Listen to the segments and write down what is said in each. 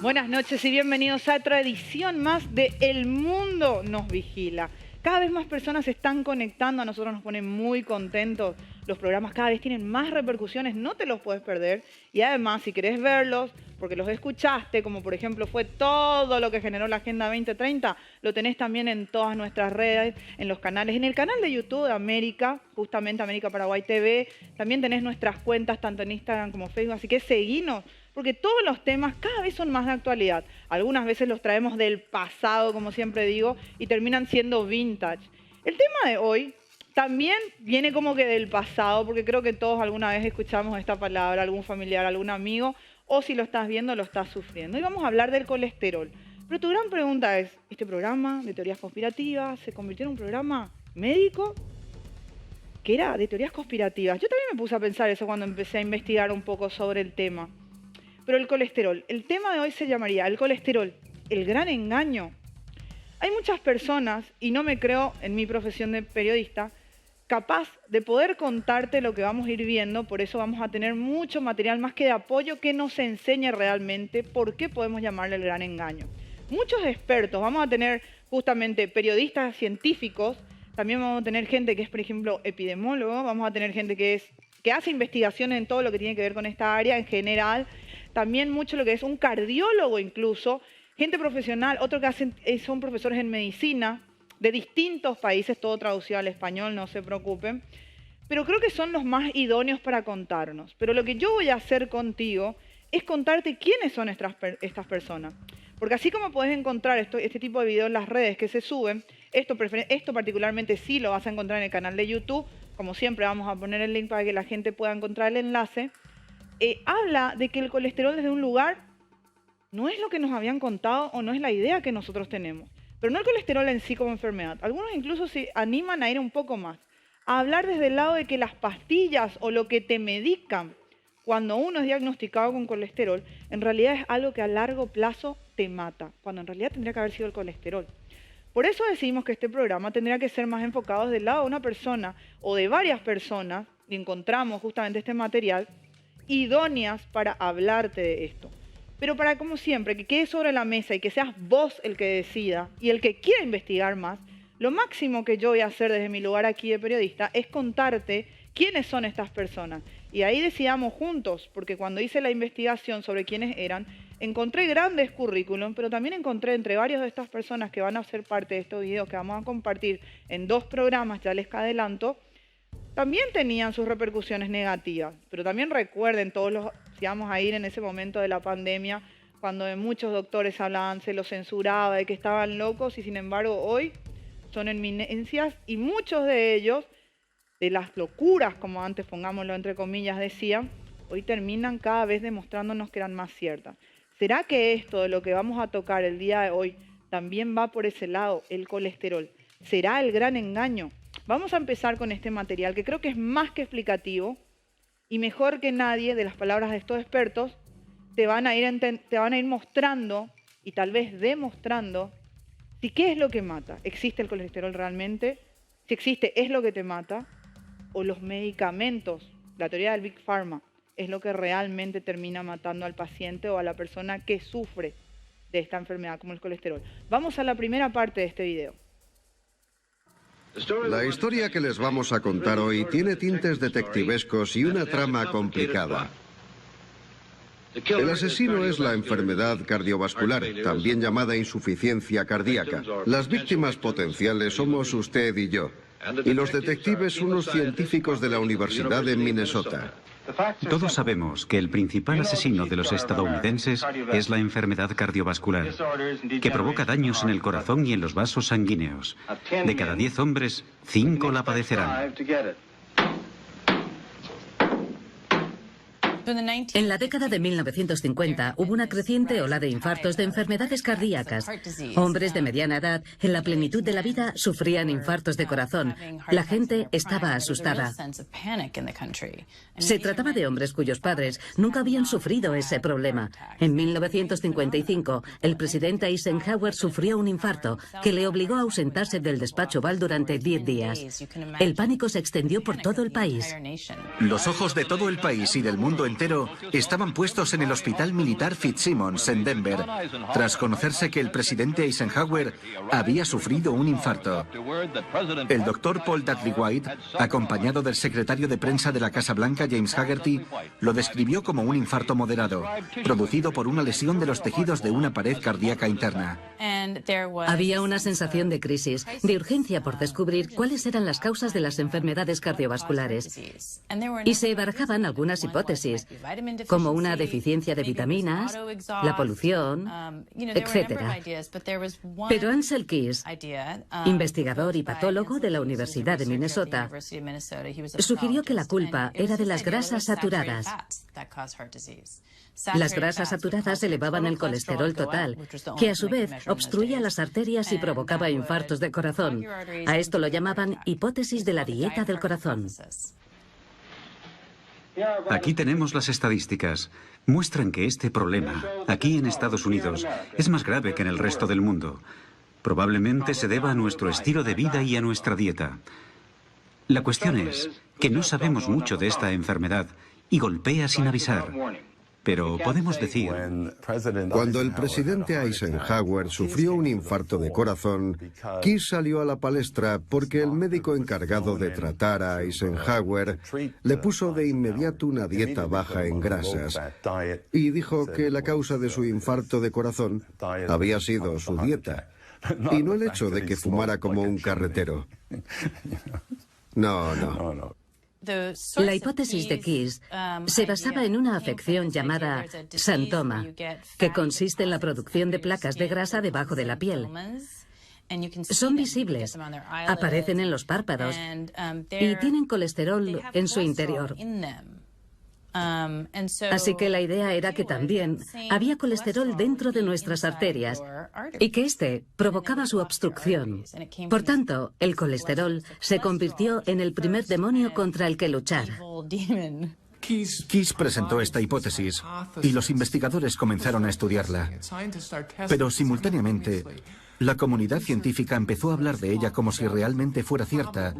Buenas noches y bienvenidos a otra edición más de El Mundo Nos Vigila. Cada vez más personas se están conectando, a nosotros nos ponen muy contentos. Los programas cada vez tienen más repercusiones, no te los puedes perder. Y además, si querés verlos, porque los escuchaste, como por ejemplo fue todo lo que generó la Agenda 2030, lo tenés también en todas nuestras redes, en los canales, en el canal de YouTube de América, justamente América Paraguay TV. También tenés nuestras cuentas tanto en Instagram como Facebook, así que seguinos, porque todos los temas cada vez son más de actualidad. Algunas veces los traemos del pasado, como siempre digo, y terminan siendo vintage. El tema de hoy también viene como que del pasado, porque creo que todos alguna vez escuchamos esta palabra, algún familiar, algún amigo, o si lo estás viendo, lo estás sufriendo. Hoy vamos a hablar del colesterol. Pero tu gran pregunta es, ¿este programa de teorías conspirativas se convirtió en un programa médico? ¿Que era de teorías conspirativas? Yo también me puse a pensar eso cuando empecé a investigar un poco sobre el tema. Pero el colesterol, el tema de hoy se llamaría el colesterol, el gran engaño. Hay muchas personas, y no me creo en mi profesión de periodista, capaz de poder contarte lo que vamos a ir viendo, por eso vamos a tener mucho material más que de apoyo que nos enseñe realmente por qué podemos llamarle el gran engaño. Muchos expertos, vamos a tener justamente periodistas científicos, también vamos a tener gente que es, por ejemplo, epidemiólogo, vamos a tener gente que hace investigaciones en todo lo que tiene que ver con esta área en general, también mucho lo que es un cardiólogo incluso, gente profesional, otros que son profesores en medicina de distintos países, todo traducido al español, no se preocupen, pero creo que son los más idóneos para contarnos. Pero lo que yo voy a hacer contigo es contarte quiénes son estas personas, porque así como puedes encontrar este tipo de videos en las redes que se suben, esto particularmente sí lo vas a encontrar en el canal de YouTube, como siempre vamos a poner el link para que la gente pueda encontrar el enlace. Habla de que el colesterol desde un lugar no es lo que nos habían contado o no es la idea que nosotros tenemos. Pero no el colesterol en sí como enfermedad. Algunos incluso se animan a ir un poco más, a hablar desde el lado de que las pastillas o lo que te medican cuando uno es diagnosticado con colesterol, en realidad es algo que a largo plazo te mata, cuando en realidad tendría que haber sido el colesterol. Por eso decimos que este programa tendría que ser más enfocado desde el lado de una persona o de varias personas, y encontramos justamente este material, idóneas para hablarte de esto. Pero para, como siempre, que quede sobre la mesa y que seas vos el que decida y el que quiera investigar más, lo máximo que yo voy a hacer desde mi lugar aquí de periodista es contarte quiénes son estas personas. Y ahí decidamos juntos, porque cuando hice la investigación sobre quiénes eran, encontré grandes currículum, pero también encontré entre varias de estas personas que van a ser parte de estos videos que vamos a compartir en 2 programas, ya les adelanto, también tenían sus repercusiones negativas. Pero también recuerden si vamos a ir en ese momento de la pandemia, cuando de muchos doctores hablaban, se los censuraba, de que estaban locos, y sin embargo hoy son eminencias, y muchos de ellos, de las locuras, como antes, pongámoslo entre comillas, decían, hoy terminan cada vez demostrándonos que eran más ciertas. ¿Será que esto de lo que vamos a tocar el día de hoy también va por ese lado, el colesterol? ¿Será el gran engaño? Vamos a empezar con este material que creo que es más que explicativo y mejor que nadie, de las palabras de estos expertos, te van a ir mostrando y tal vez demostrando si qué es lo que mata. ¿Existe el colesterol realmente? Si existe, ¿es lo que te mata? ¿O los medicamentos, la teoría del Big Pharma, es lo que realmente termina matando al paciente o a la persona que sufre de esta enfermedad como el colesterol? Vamos a la primera parte de este video. La historia que les vamos a contar hoy tiene tintes detectivescos y una trama complicada. El asesino es la enfermedad cardiovascular, también llamada insuficiencia cardíaca. Las víctimas potenciales somos usted y yo, y los detectives unos científicos de la Universidad de Minnesota. Todos sabemos que el principal asesino de los estadounidenses es la enfermedad cardiovascular, que provoca daños en el corazón y en los vasos sanguíneos. De cada 10 hombres, 5 la padecerán. En la década de 1950 hubo una creciente ola de infartos de enfermedades cardíacas. Hombres de mediana edad, en la plenitud de la vida, sufrían infartos de corazón. La gente estaba asustada. Se trataba de hombres cuyos padres nunca habían sufrido ese problema. En 1955, el presidente Eisenhower sufrió un infarto que le obligó a ausentarse del despacho Oval durante 10 días. El pánico se extendió por todo el país. Los ojos de todo el país y del mundo entero entero estaban puestos en el Hospital Militar Fitzsimmons, en Denver, tras conocerse que el presidente Eisenhower había sufrido un infarto. El doctor Paul Dudley White, acompañado del secretario de prensa de la Casa Blanca, James Hagerty, lo describió como un infarto moderado, producido por una lesión de los tejidos de una pared cardíaca interna. Había una sensación de crisis, de urgencia por descubrir cuáles eran las causas de las enfermedades cardiovasculares. Y se barajaban algunas hipótesis, como una deficiencia de vitaminas, la polución, etc. Pero Ansel Keys, investigador y patólogo de la Universidad de Minnesota, sugirió que la culpa era de las grasas saturadas. Las grasas saturadas elevaban el colesterol total, que a su vez obstruía las arterias y provocaba infartos de corazón. A esto lo llamaban hipótesis de la dieta del corazón. Aquí tenemos las estadísticas. Muestran que este problema, aquí en Estados Unidos, es más grave que en el resto del mundo. Probablemente se deba a nuestro estilo de vida y a nuestra dieta. La cuestión es que no sabemos mucho de esta enfermedad y golpea sin avisar. Pero podemos decir... Cuando el presidente Eisenhower sufrió un infarto de corazón, Keys salió a la palestra porque el médico encargado de tratar a Eisenhower le puso de inmediato una dieta baja en grasas y dijo que la causa de su infarto de corazón había sido su dieta y no el hecho de que fumara como un carretero. No. La hipótesis de Keys se basaba en una afección llamada xantoma, que consiste en la producción de placas de grasa debajo de la piel. Son visibles, aparecen en los párpados y tienen colesterol en su interior. Así que la idea era que también había colesterol dentro de nuestras arterias y que este provocaba su obstrucción. Por tanto, el colesterol se convirtió en el primer demonio contra el que luchar. Keys presentó esta hipótesis y los investigadores comenzaron a estudiarla. Pero simultáneamente, la comunidad científica empezó a hablar de ella como si realmente fuera cierta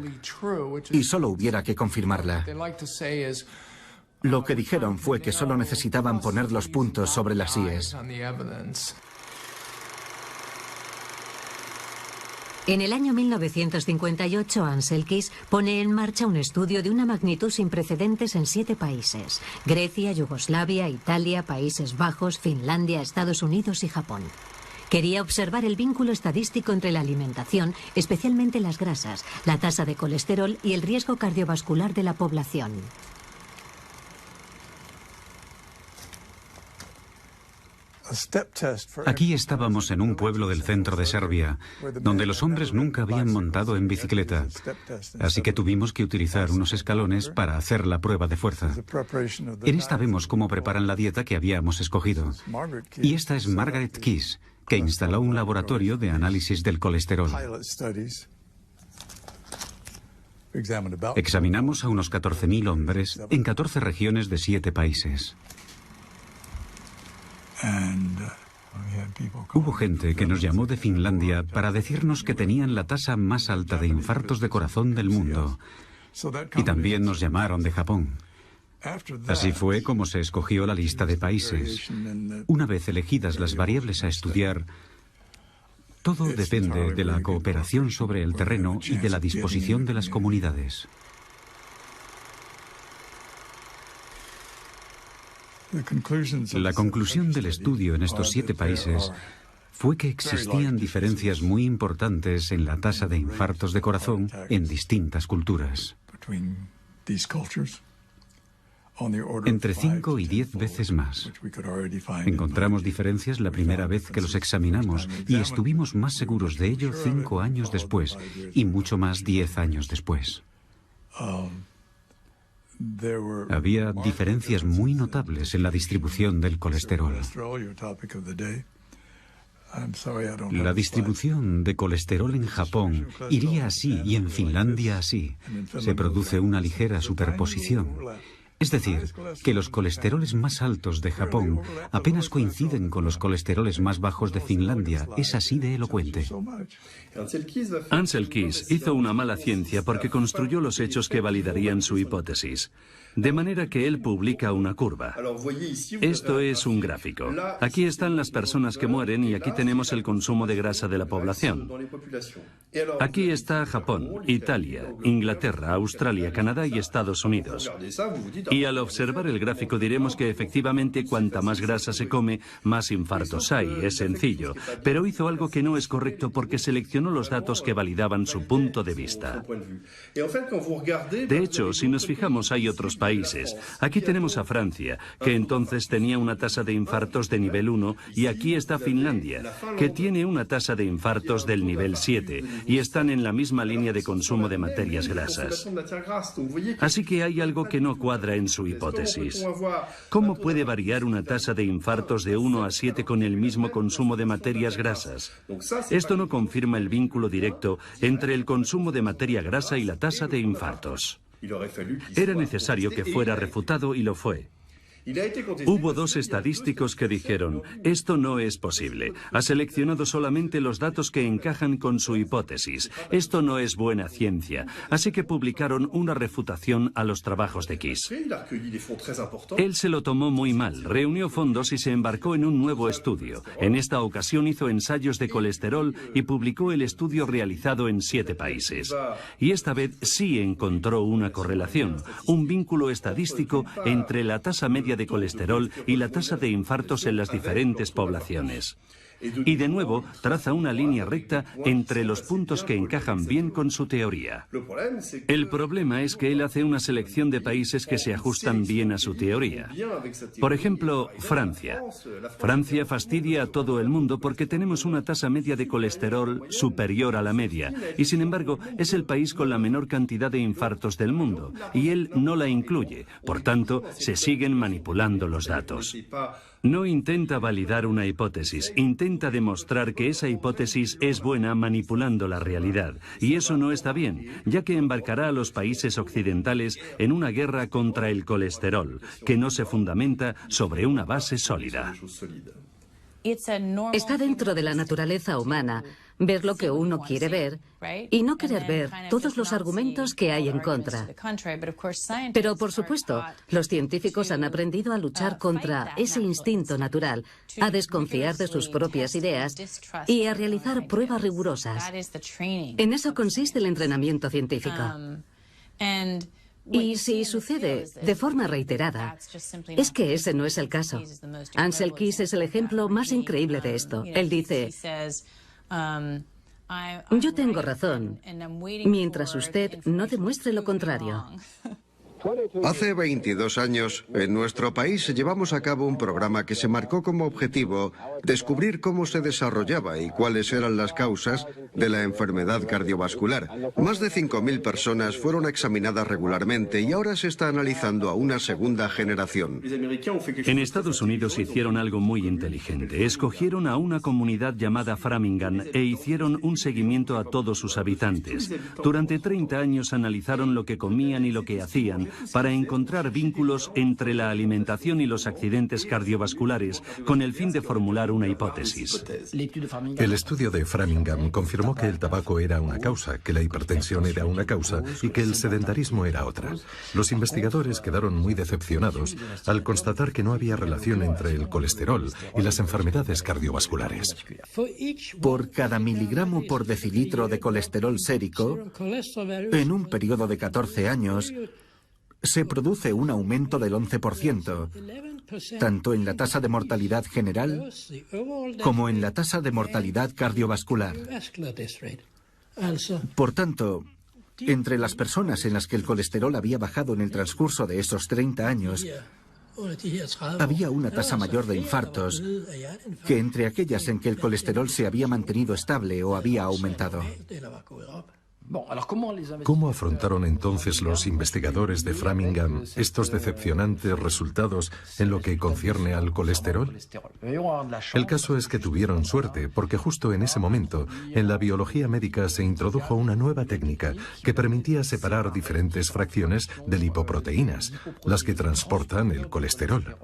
y solo hubiera que confirmarla. Lo que dijeron fue que solo necesitaban poner los puntos sobre las íes. En el año 1958, Ansel Keys pone en marcha un estudio de una magnitud sin precedentes en 7 países: Grecia, Yugoslavia, Italia, Países Bajos, Finlandia, Estados Unidos y Japón. Quería observar el vínculo estadístico entre la alimentación, especialmente las grasas, la tasa de colesterol y el riesgo cardiovascular de la población. Aquí estábamos en un pueblo del centro de Serbia, donde los hombres nunca habían montado en bicicleta, así que tuvimos que utilizar unos escalones para hacer la prueba de fuerza. En esta vemos cómo preparan la dieta que habíamos escogido. Y esta es Margaret Keys, que instaló un laboratorio de análisis del colesterol. Examinamos a unos 14.000 hombres en 14 regiones de 7 países. Hubo gente que nos llamó de Finlandia para decirnos que tenían la tasa más alta de infartos de corazón del mundo. Y también nos llamaron de Japón. Así fue como se escogió la lista de países. Una vez elegidas las variables a estudiar, todo depende de la cooperación sobre el terreno y de la disposición de las comunidades. La conclusión del estudio en estos 7 países fue que existían diferencias muy importantes en la tasa de infartos de corazón en distintas culturas. Entre 5 y 10 veces más. Encontramos diferencias la primera vez que los examinamos y estuvimos más seguros de ello 5 años después y mucho más 10 años después. Había diferencias muy notables en la distribución del colesterol. La distribución de colesterol en Japón iría así y en Finlandia así. Se produce una ligera superposición. Es decir, que los colesteroles más altos de Japón apenas coinciden con los colesteroles más bajos de Finlandia. Es así de elocuente. Ansel Keys hizo una mala ciencia porque construyó los hechos que validarían su hipótesis. De manera que él publica una curva. Esto es un gráfico. Aquí están las personas que mueren y aquí tenemos el consumo de grasa de la población. Aquí está Japón, Italia, Inglaterra, Australia, Canadá y Estados Unidos. Y al observar el gráfico diremos que efectivamente cuanta más grasa se come, más infartos hay. Es sencillo. Pero hizo algo que no es correcto porque seleccionó los datos que validaban su punto de vista. De hecho, si nos fijamos, hay otros países. Aquí tenemos a Francia, que entonces tenía una tasa de infartos de nivel 1, y aquí está Finlandia, que tiene una tasa de infartos del nivel 7, y están en la misma línea de consumo de materias grasas. Así que hay algo que no cuadra en su hipótesis. ¿Cómo puede variar una tasa de infartos de 1 a 7 con el mismo consumo de materias grasas? Esto no confirma el vínculo directo entre el consumo de materia grasa y la tasa de infartos. Era necesario que fuera refutado y lo fue. Hubo dos estadísticos que dijeron, esto no es posible. Ha seleccionado solamente los datos que encajan con su hipótesis. Esto no es buena ciencia. Así que publicaron una refutación a los trabajos de Kiss. Él se lo tomó muy mal, reunió fondos y se embarcó en un nuevo estudio. En esta ocasión hizo ensayos de colesterol y publicó el estudio realizado en 7 países. Y esta vez sí encontró una correlación, un vínculo estadístico entre la tasa media de colesterol y la tasa de infartos en las diferentes poblaciones. Y de nuevo traza una línea recta entre los puntos que encajan bien con su teoría. El problema es que él hace una selección de países que se ajustan bien a su teoría. Por ejemplo, Francia. Francia fastidia a todo el mundo porque tenemos una tasa media de colesterol superior a la media, y sin embargo es el país con la menor cantidad de infartos del mundo, y él no la incluye. Por tanto, se siguen manipulando los datos. No intenta validar una hipótesis, intenta demostrar que esa hipótesis es buena manipulando la realidad. Y eso no está bien, ya que embarcará a los países occidentales en una guerra contra el colesterol, que no se fundamenta sobre una base sólida. Está dentro de la naturaleza humana ver lo que uno quiere ver y no querer ver todos los argumentos que hay en contra. Pero, por supuesto, los científicos han aprendido a luchar contra ese instinto natural, a desconfiar de sus propias ideas y a realizar pruebas rigurosas. En eso consiste el entrenamiento científico. Y si sucede de forma reiterada, es que ese no es el caso. Ansel Keys es el ejemplo más increíble de esto. Él dice, yo tengo razón, mientras usted no demuestre lo contrario. Hace 22 años, en nuestro país llevamos a cabo un programa que se marcó como objetivo descubrir cómo se desarrollaba y cuáles eran las causas de la enfermedad cardiovascular. Más de 5.000 personas fueron examinadas regularmente y ahora se está analizando a una segunda generación. En Estados Unidos hicieron algo muy inteligente. Escogieron a una comunidad llamada Framingham e hicieron un seguimiento a todos sus habitantes. Durante 30 años analizaron lo que comían y lo que hacían para encontrar vínculos entre la alimentación y los accidentes cardiovasculares con el fin de formular una hipótesis. El estudio de Framingham confirmó que el tabaco era una causa, que la hipertensión era una causa y que el sedentarismo era otra. Los investigadores quedaron muy decepcionados al constatar que no había relación entre el colesterol y las enfermedades cardiovasculares. Por cada miligramo por decilitro de colesterol sérico, en un periodo de 14 años, se produce un aumento del 11%, tanto en la tasa de mortalidad general como en la tasa de mortalidad cardiovascular. Por tanto, entre las personas en las que el colesterol había bajado en el transcurso de esos 30 años, había una tasa mayor de infartos que entre aquellas en que el colesterol se había mantenido estable o había aumentado. ¿Cómo afrontaron entonces los investigadores de Framingham estos decepcionantes resultados en lo que concierne al colesterol? El caso es que tuvieron suerte, porque justo en ese momento, en la biología médica se introdujo una nueva técnica que permitía separar diferentes fracciones de lipoproteínas, las que transportan el colesterol.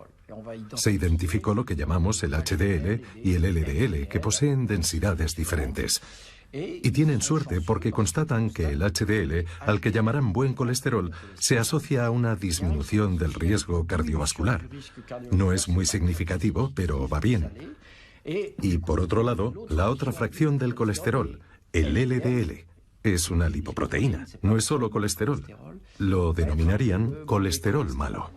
Se identificó lo que llamamos el HDL y el LDL, que poseen densidades diferentes. Y tienen suerte porque constatan que el HDL, al que llamarán buen colesterol, se asocia a una disminución del riesgo cardiovascular. No es muy significativo, pero va bien. Y por otro lado, la otra fracción del colesterol, el LDL, es una lipoproteína. No es solo colesterol. Lo denominarían colesterol malo.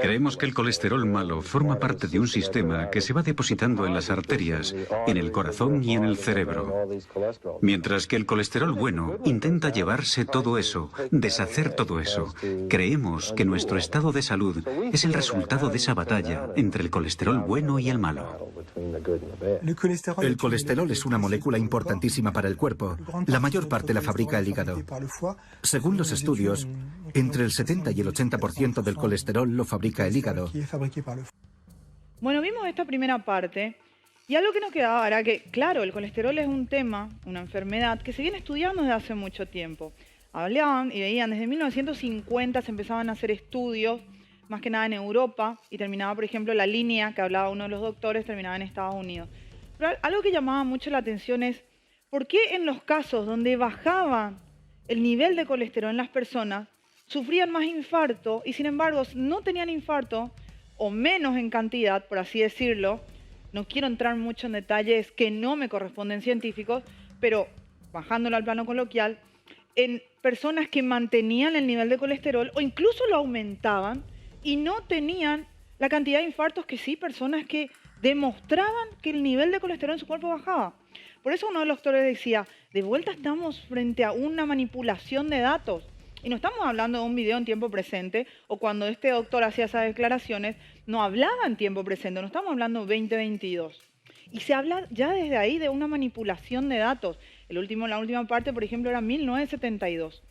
Creemos que el colesterol malo forma parte de un sistema que se va depositando en las arterias, en el corazón y en el cerebro. Mientras que el colesterol bueno intenta llevarse todo eso, deshacer todo eso. Creemos que nuestro estado de salud es el resultado de esa batalla entre el colesterol bueno y el malo. El colesterol es una molécula importantísima para el cuerpo. La mayor parte la fabrica el hígado. Según los estudios, entre el 70 y el 80% del colesterol lo fabrica el hígado. Bueno, vimos esta primera parte y algo que nos quedaba era que, claro, el colesterol es un tema, una enfermedad que se viene estudiando desde hace mucho tiempo. Hablaban y veían, desde 1950 se empezaban a hacer estudios, más que nada en Europa, y terminaba, por ejemplo, la línea que hablaba uno de los doctores, terminaba en Estados Unidos. Pero algo que llamaba mucho la atención es, ¿por qué en los casos donde bajaba el nivel de colesterol en las personas, sufrían más infarto y sin embargo no tenían infarto o menos en cantidad, por así decirlo? No quiero entrar mucho en detalles que no me corresponden científicos, pero bajándolo al plano coloquial, en personas que mantenían el nivel de colesterol o incluso lo aumentaban y no tenían la cantidad de infartos que sí personas que demostraban que el nivel de colesterol en su cuerpo bajaba. Por eso uno de los doctores decía, de vuelta estamos frente a una manipulación de datos. Y no estamos hablando de un video en tiempo presente, o cuando este doctor hacía esas declaraciones, no hablaba en tiempo presente, no estamos hablando 2022. Y se habla ya desde ahí de una manipulación de datos. La última parte, por ejemplo, era 1972.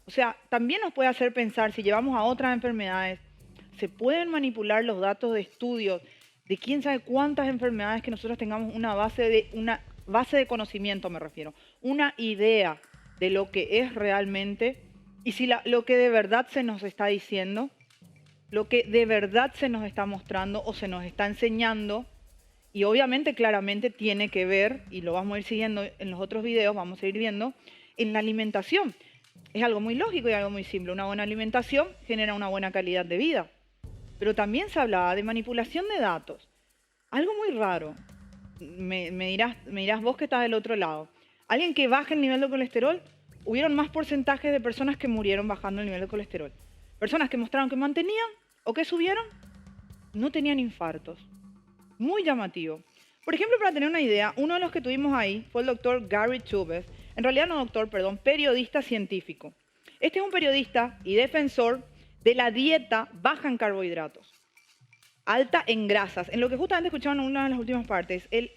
O sea, también nos puede hacer pensar, si llevamos a otras enfermedades, se pueden manipular los datos de estudios de quién sabe cuántas enfermedades que nosotros tengamos una base de conocimiento, me refiero, una idea de lo que es realmente. Y si lo que de verdad se nos está diciendo, lo que de verdad se nos está mostrando o se nos está enseñando, y obviamente claramente tiene que ver, y lo vamos a ir siguiendo en los otros videos, vamos a ir viendo, en la alimentación. Es algo muy lógico y algo muy simple. Una buena alimentación genera una buena calidad de vida. Pero también se hablaba de manipulación de datos. Algo muy raro. Me dirás vos que estás del otro lado. Alguien que baje el nivel de colesterol, hubieron más porcentajes de personas que murieron bajando el nivel de colesterol. Personas que mostraron que mantenían o que subieron, no tenían infartos. Muy llamativo. Por ejemplo, para tener una idea, uno de los que tuvimos ahí fue el doctor Gary Tubes. En realidad no doctor, perdón, periodista científico. Este es un periodista y defensor de la dieta baja en carbohidratos, alta en grasas, en lo que justamente escucharon en una de las últimas partes, el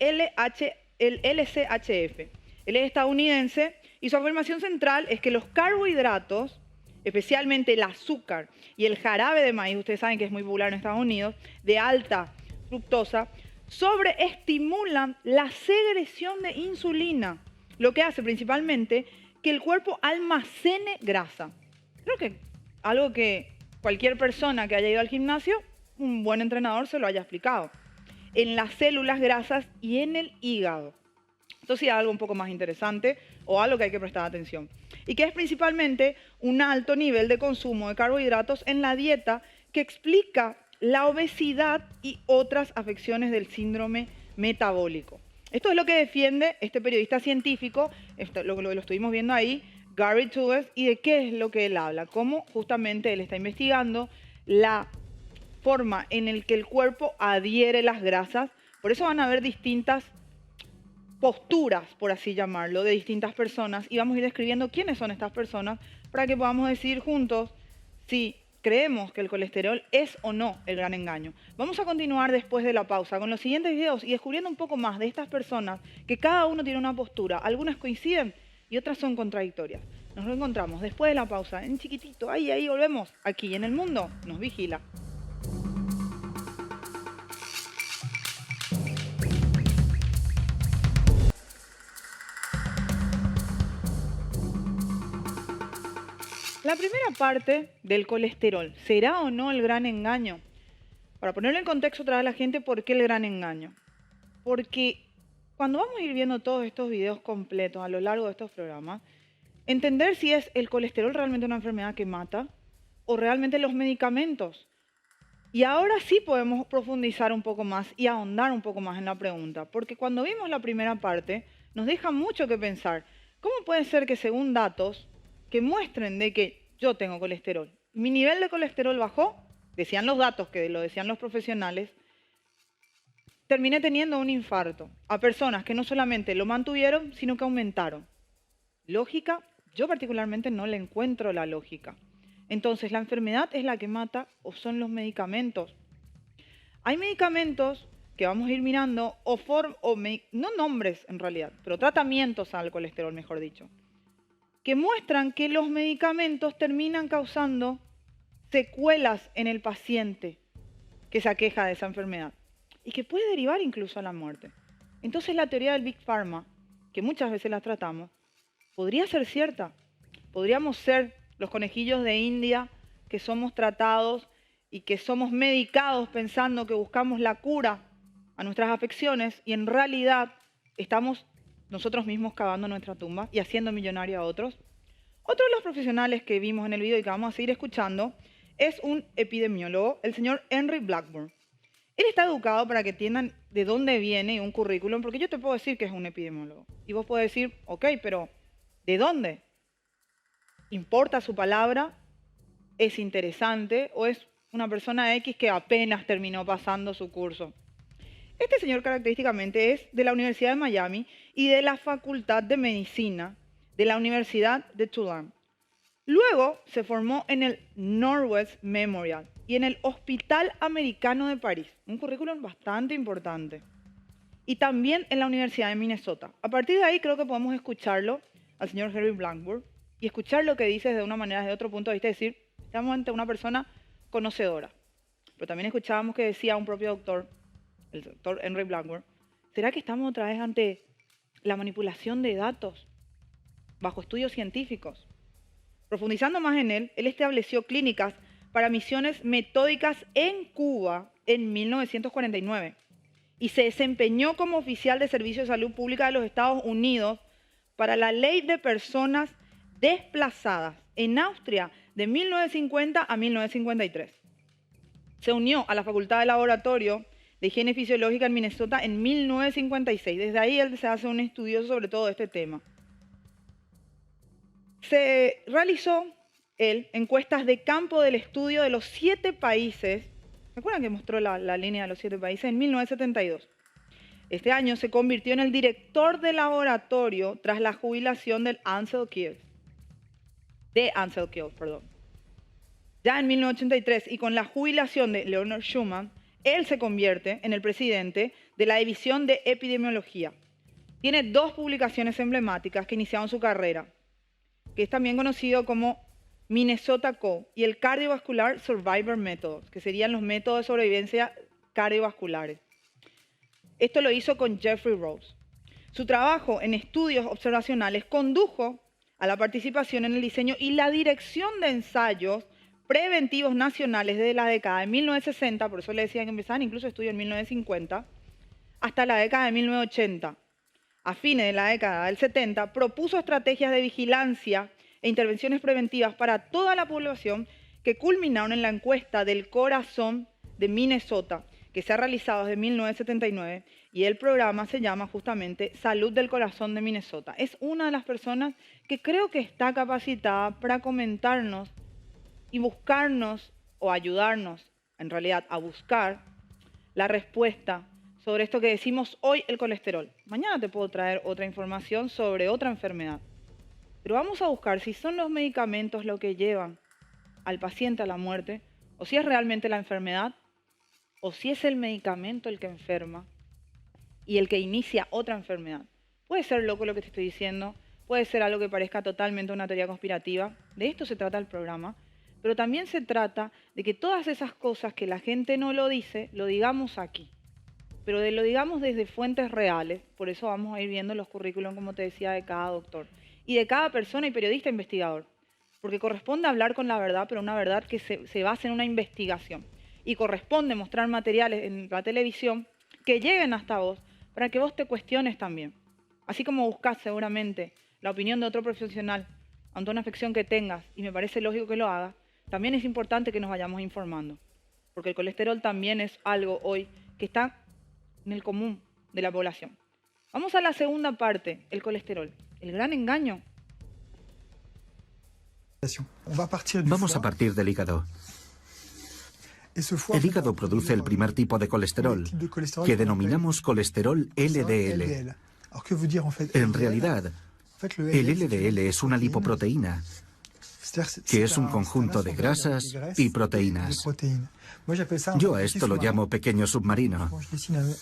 LCHF. Él es estadounidense y su afirmación central es que los carbohidratos, especialmente el azúcar y el jarabe de maíz, ustedes saben que es muy popular en Estados Unidos, de alta fructosa, sobreestimulan la secreción de insulina, lo que hace principalmente que el cuerpo almacene grasa. Creo que algo que cualquier persona que haya ido al gimnasio, un buen entrenador se lo haya explicado. En las células grasas y en el hígado. Esto sí es algo un poco más interesante o algo que hay que prestar atención. Y que es principalmente un alto nivel de consumo de carbohidratos en la dieta que explica la obesidad y otras afecciones del síndrome metabólico. Esto es lo que defiende este periodista científico, lo estuvimos viendo ahí, Gary Tubes, y de qué es lo que él habla, cómo justamente él está investigando la forma en la que el cuerpo adhiere las grasas. Por eso van a haber distintas posturas, por así llamarlo, de distintas personas, y vamos a ir describiendo quiénes son estas personas para que podamos decidir juntos si creemos que el colesterol es o no el gran engaño. Vamos a continuar después de la pausa con los siguientes videos y descubriendo un poco más de estas personas que cada uno tiene una postura. Algunas coinciden y otras son contradictorias. Nos lo encontramos después de la pausa, en chiquitito. Ahí volvemos. Aquí en El Mundo Nos Vigila. La primera parte del colesterol, ¿será o no el gran engaño? Para ponerlo en contexto otra vez a la gente, ¿por qué el gran engaño? Porque cuando vamos a ir viendo todos estos videos completos a lo largo de estos programas, entender si es el colesterol realmente una enfermedad que mata o realmente los medicamentos. Y ahora sí podemos profundizar un poco más y ahondar un poco más en la pregunta, porque cuando vimos la primera parte nos deja mucho que pensar. ¿Cómo puede ser que según datos que muestren de que yo tengo colesterol, mi nivel de colesterol bajó, decían los datos, que lo decían los profesionales, terminé teniendo un infarto a personas que no solamente lo mantuvieron, sino que aumentaron? ¿Lógica? Yo particularmente no le encuentro la lógica. Entonces, ¿la enfermedad es la que mata o son los medicamentos? Hay medicamentos que vamos a ir mirando, no nombres en realidad, pero tratamientos al colesterol, mejor dicho, que muestran que los medicamentos terminan causando secuelas en el paciente que se aqueja de esa enfermedad y que puede derivar incluso a la muerte. Entonces, la teoría del Big Pharma, que muchas veces la tratamos, podría ser cierta. Podríamos ser los conejillos de India que somos tratados y que somos medicados pensando que buscamos la cura a nuestras afecciones y en realidad estamos nosotros mismos cavando nuestra tumba y haciendo millonario a otros. Otro de los profesionales que vimos en el video y que vamos a seguir escuchando es un epidemiólogo, el señor Henry Blackburn. Él está educado para que entiendan de dónde viene un currículum, porque yo te puedo decir que es un epidemiólogo. Y vos podés decir, ok, pero ¿de dónde? ¿Importa su palabra? ¿Es interesante? ¿O es una persona X que apenas terminó pasando su curso? Este señor característicamente es de la Universidad de Miami y de la Facultad de Medicina de la Universidad de Tulane. Luego se formó en el Northwest Memorial y en el Hospital Americano de París, un currículum bastante importante. Y también en la Universidad de Minnesota. A partir de ahí creo que podemos escucharlo al señor Henry Blackburn y escuchar lo que dice de una manera, desde otro punto de vista, es decir, estamos ante una persona conocedora. Pero también escuchábamos que decía un propio doctor, el doctor Henry Blackburn, ¿será que estamos otra vez ante la manipulación de datos bajo estudios científicos? Profundizando más en él, él estableció clínicas para misiones metódicas en Cuba en 1949 y se desempeñó como oficial de Servicio de Salud Pública de los Estados Unidos para la Ley de Personas Desplazadas en Austria de 1950 a 1953. Se unió a la Facultad de Laboratorio de Higiene Fisiológica en Minnesota en 1956. Desde ahí él se hace un estudio sobre todo este tema. Se realizó encuestas de campo del estudio de los 7 países. ¿Se acuerdan que mostró la línea de los 7 países? En 1972. Este año se convirtió en el director de laboratorio tras la jubilación de Ansel Keys. Ya en 1983 y con la jubilación de Leonard Schumann, él se convierte en el presidente de la División de Epidemiología. Tiene 2 publicaciones emblemáticas que iniciaron su carrera, que es también conocido como Minnesota Co. y el Cardiovascular Survivor Method, que serían los métodos de sobrevivencia cardiovasculares. Esto lo hizo con Jeffrey Rose. Su trabajo en estudios observacionales condujo a la participación en el diseño y la dirección de ensayos preventivos nacionales desde la década de 1960, por eso le decía que empezaban incluso estudios en 1950, hasta la década de 1980. A fines de la década del 70, propuso estrategias de vigilancia e intervenciones preventivas para toda la población que culminaron en la encuesta del corazón de Minnesota, que se ha realizado desde 1979, y el programa se llama justamente Salud del Corazón de Minnesota. Es una de las personas que creo que está capacitada para comentarnos y buscarnos o ayudarnos, en realidad, a buscar la respuesta sobre esto que decimos hoy, el colesterol. Mañana te puedo traer otra información sobre otra enfermedad. Pero vamos a buscar si son los medicamentos lo que llevan al paciente a la muerte, o si es realmente la enfermedad, o si es el medicamento el que enferma y el que inicia otra enfermedad. Puede ser loco lo que te estoy diciendo, puede ser algo que parezca totalmente una teoría conspirativa. De esto se trata el programa, pero también se trata de que todas esas cosas que la gente no lo dice, lo digamos aquí. Pero lo digamos desde fuentes reales, por eso vamos a ir viendo los currículums, como te decía, de cada doctor y de cada persona y periodista investigador, porque corresponde hablar con la verdad, pero una verdad que se basa en una investigación, y corresponde mostrar materiales en la televisión que lleguen hasta vos para que vos te cuestiones también. Así como buscás seguramente la opinión de otro profesional ante una afección que tengas, y me parece lógico que lo hagas, también es importante que nos vayamos informando, porque el colesterol también es algo hoy que está en el común de la población. Vamos a la segunda parte, el colesterol, el gran engaño. Vamos a partir del hígado. El hígado produce el primer tipo de colesterol, que denominamos colesterol LDL. En realidad, el LDL es una lipoproteína, que es un conjunto de grasas y proteínas. Yo a esto lo llamo pequeño submarino,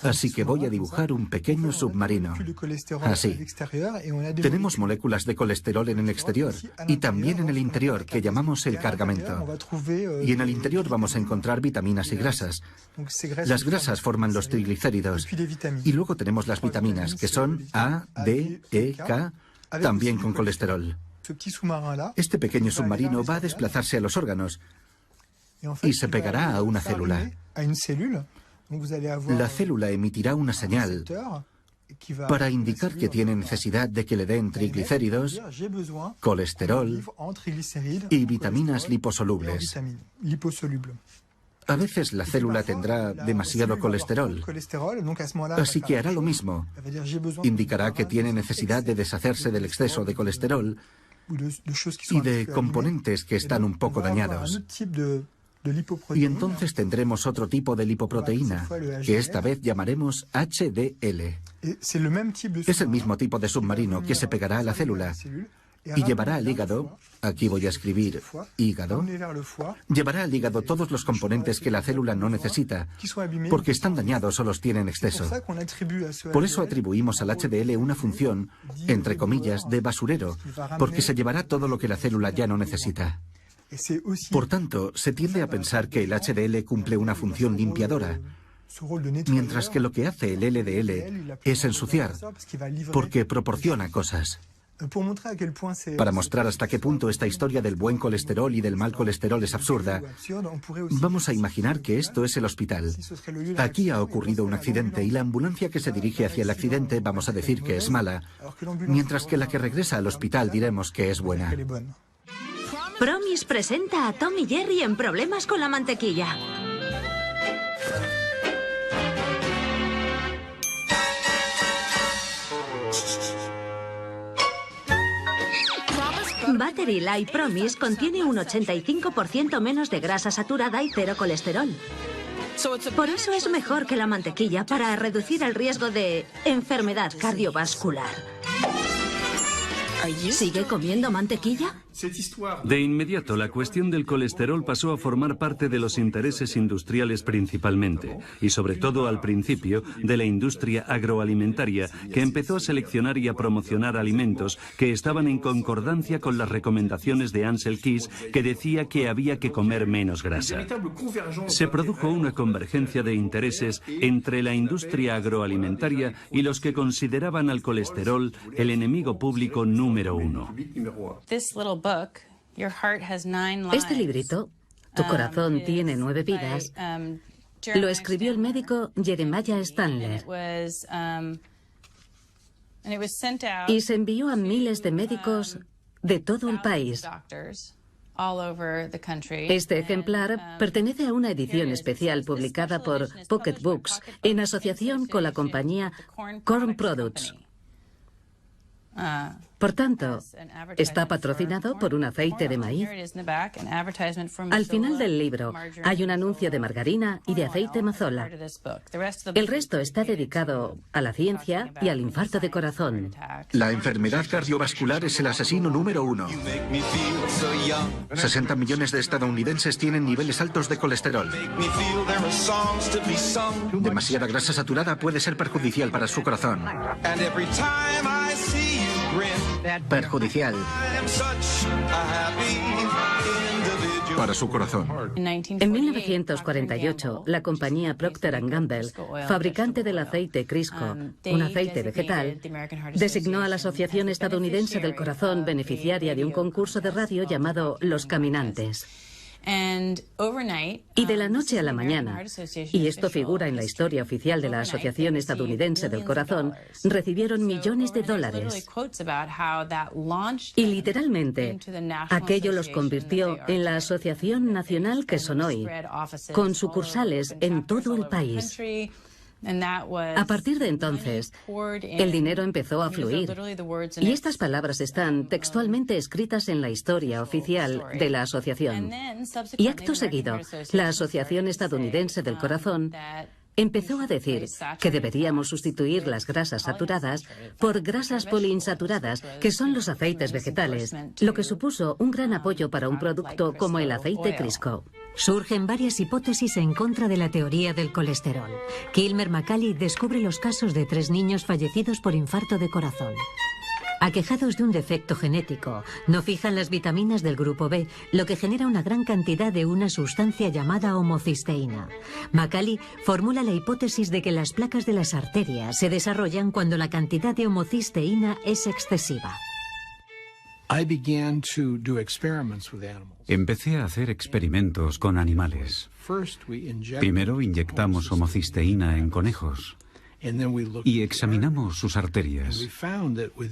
así que voy a dibujar un pequeño submarino. Así. Tenemos moléculas de colesterol en el exterior y también en el interior, que llamamos el cargamento. Y en el interior vamos a encontrar vitaminas y grasas. Las grasas forman los triglicéridos. Y luego tenemos las vitaminas, que son A, D, E, K, también con colesterol. Este pequeño submarino va a desplazarse a los órganos y se pegará a una célula. La célula emitirá una señal para indicar que tiene necesidad de que le den triglicéridos, colesterol y vitaminas liposolubles. A veces la célula tendrá demasiado colesterol, así que hará lo mismo. Indicará que tiene necesidad de deshacerse del exceso de colesterol y de componentes que están un poco dañados. Y entonces tendremos otro tipo de lipoproteína, que esta vez llamaremos HDL. Es el mismo tipo de submarino que se pegará a la célula y llevará al hígado, aquí voy a escribir hígado, llevará al hígado todos los componentes que la célula no necesita, porque están dañados o los tiene en exceso. Por eso atribuimos al HDL una función, entre comillas, de basurero, porque se llevará todo lo que la célula ya no necesita. Por tanto, se tiende a pensar que el HDL cumple una función limpiadora, mientras que lo que hace el LDL es ensuciar, porque proporciona cosas. Para mostrar hasta qué punto esta historia del buen colesterol y del mal colesterol es absurda, vamos a imaginar que esto es el hospital. Aquí ha ocurrido un accidente y la ambulancia que se dirige hacia el accidente vamos a decir que es mala, mientras que la que regresa al hospital diremos que es buena. Promis presenta a Tom y Jerry en Problemas con la mantequilla. Battery Light Promise contiene un 85% menos de grasa saturada y cero colesterol. Por eso es mejor que la mantequilla para reducir el riesgo de enfermedad cardiovascular. ¿Sigue comiendo mantequilla? De inmediato, la cuestión del colesterol pasó a formar parte de los intereses industriales principalmente, y sobre todo al principio de la industria agroalimentaria, que empezó a seleccionar y a promocionar alimentos que estaban en concordancia con las recomendaciones de Ansel Keys, que decía que había que comer menos grasa. Se produjo una convergencia de intereses entre la industria agroalimentaria y los que consideraban al colesterol el enemigo público número uno. Este librito, Tu corazón tiene 9 vidas, lo escribió el médico Jeremiah Stanley y se envió a miles de médicos de todo el país. Este ejemplar pertenece a una edición especial publicada por Pocket Books en asociación con la compañía Corn Products. Por tanto, está patrocinado por un aceite de maíz. Al final del libro hay un anuncio de margarina y de aceite mazola. El resto está dedicado a la ciencia y al infarto de corazón. La enfermedad cardiovascular es el asesino número 1. 60 millones de estadounidenses tienen niveles altos de colesterol. Demasiada grasa saturada puede ser perjudicial para su corazón. Perjudicial para su corazón. En 1948, la compañía Procter & Gamble, fabricante del aceite Crisco, un aceite vegetal, designó a la Asociación Estadounidense del Corazón beneficiaria de un concurso de radio llamado Los Caminantes. Y de la noche a la mañana, y esto figura en la historia oficial de la Asociación Estadounidense del Corazón, recibieron millones de dólares. Y literalmente, aquello los convirtió en la Asociación Nacional que son hoy, con sucursales en todo el país. A partir de entonces, el dinero empezó a fluir. Y estas palabras están textualmente escritas en la historia oficial de la asociación. Y acto seguido, la Asociación Estadounidense del Corazón empezó a decir que deberíamos sustituir las grasas saturadas por grasas poliinsaturadas, que son los aceites vegetales, lo que supuso un gran apoyo para un producto como el aceite Crisco. Surgen varias hipótesis en contra de la teoría del colesterol. Kilmer McCauley descubre los casos de 3 niños fallecidos por infarto de corazón. Aquejados de un defecto genético, no fijan las vitaminas del grupo B, lo que genera una gran cantidad de una sustancia llamada homocisteína. McCauley formula la hipótesis de que las placas de las arterias se desarrollan cuando la cantidad de homocisteína es excesiva. Empecé a hacer experimentos con animales. Primero inyectamos homocisteína en conejos y examinamos sus arterias.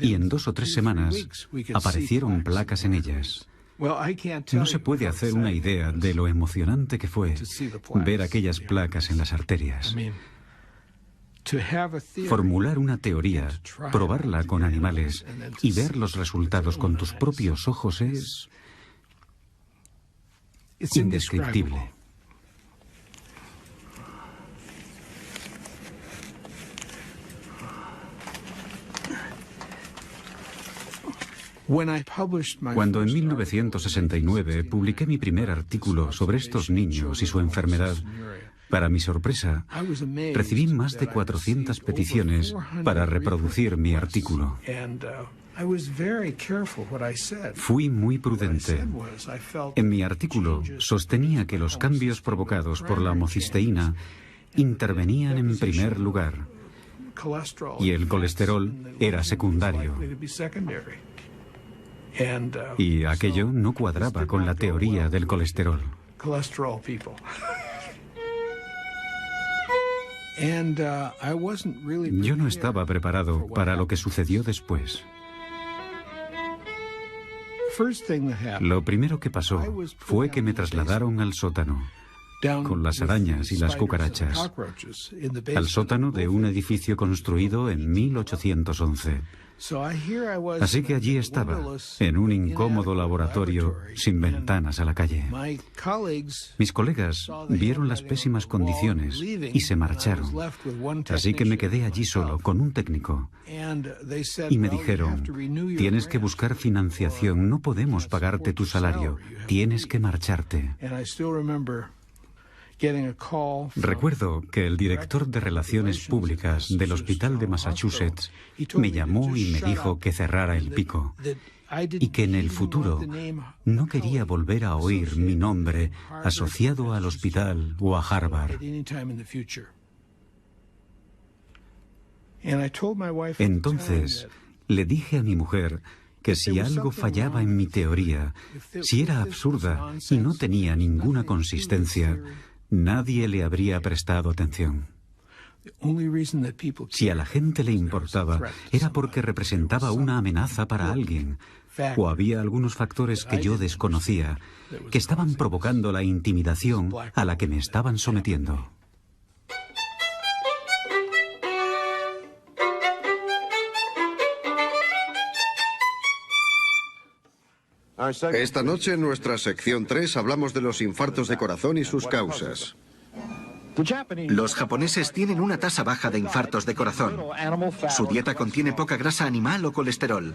Y en 2 o 3 semanas aparecieron placas en ellas. No se puede hacer una idea de lo emocionante que fue ver aquellas placas en las arterias. Formular una teoría, probarla con animales y ver los resultados con tus propios ojos es indescriptible. Cuando en 1969 publiqué mi primer artículo sobre estos niños y su enfermedad, para mi sorpresa, recibí más de 400 peticiones para reproducir mi artículo. Fui muy prudente. En mi artículo sostenía que los cambios provocados por la homocisteína intervenían en primer lugar y el colesterol era secundario. Y aquello no cuadraba con la teoría del colesterol. Yo no estaba preparado para lo que sucedió después. Lo primero que pasó fue que me trasladaron al sótano, con las arañas y las cucarachas, al sótano de un edificio construido en 1811. Así que allí estaba, en un incómodo laboratorio sin ventanas a la calle. Mis colegas vieron las pésimas condiciones y se marcharon. Así que me quedé allí solo, con un técnico. Y me dijeron, tienes que buscar financiación, no podemos pagarte tu salario, tienes que marcharte. Recuerdo que el director de Relaciones Públicas del Hospital de Massachusetts me llamó y me dijo que cerrara el pico y que en el futuro no quería volver a oír mi nombre asociado al hospital o a Harvard. Entonces le dije a mi mujer que si algo fallaba en mi teoría, si era absurda y no tenía ninguna consistencia, nadie le habría prestado atención. Si a la gente le importaba, era porque representaba una amenaza para alguien, o había algunos factores que yo desconocía, que estaban provocando la intimidación a la que me estaban sometiendo. Esta noche en nuestra sección 3 hablamos de los infartos de corazón y sus causas. Los japoneses tienen una tasa baja de infartos de corazón. Su dieta contiene poca grasa animal o colesterol.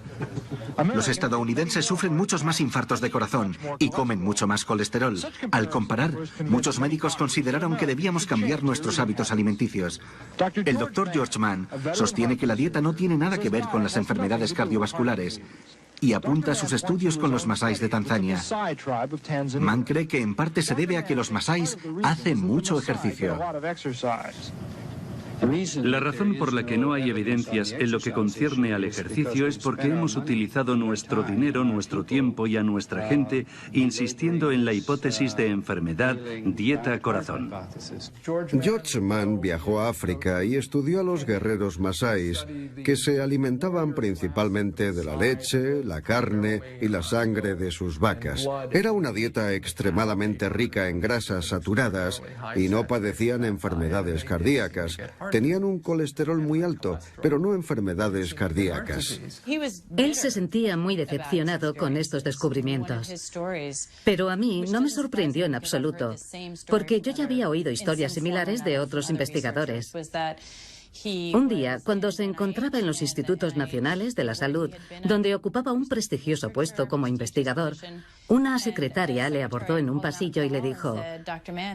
Los estadounidenses sufren muchos más infartos de corazón y comen mucho más colesterol. Al comparar, muchos médicos consideraron que debíamos cambiar nuestros hábitos alimenticios. El doctor George Mann sostiene que la dieta no tiene nada que ver con las enfermedades cardiovasculares y apunta sus estudios con los masáis de Tanzania. Mann cree que en parte se debe a que los masáis hacen mucho ejercicio. La razón por la que no hay evidencias en lo que concierne al ejercicio es porque hemos utilizado nuestro dinero, nuestro tiempo y a nuestra gente insistiendo en la hipótesis de enfermedad, dieta, corazón. George Mann viajó a África y estudió a los guerreros masáis, que se alimentaban principalmente de la leche, la carne y la sangre de sus vacas. Era una dieta extremadamente rica en grasas saturadas y no padecían enfermedades cardíacas. Tenían un colesterol muy alto, pero no enfermedades cardíacas. Él se sentía muy decepcionado con estos descubrimientos. Pero a mí no me sorprendió en absoluto, porque yo ya había oído historias similares de otros investigadores. Un día, cuando se encontraba en los Institutos Nacionales de la Salud, donde ocupaba un prestigioso puesto como investigador, una secretaria le abordó en un pasillo y le dijo: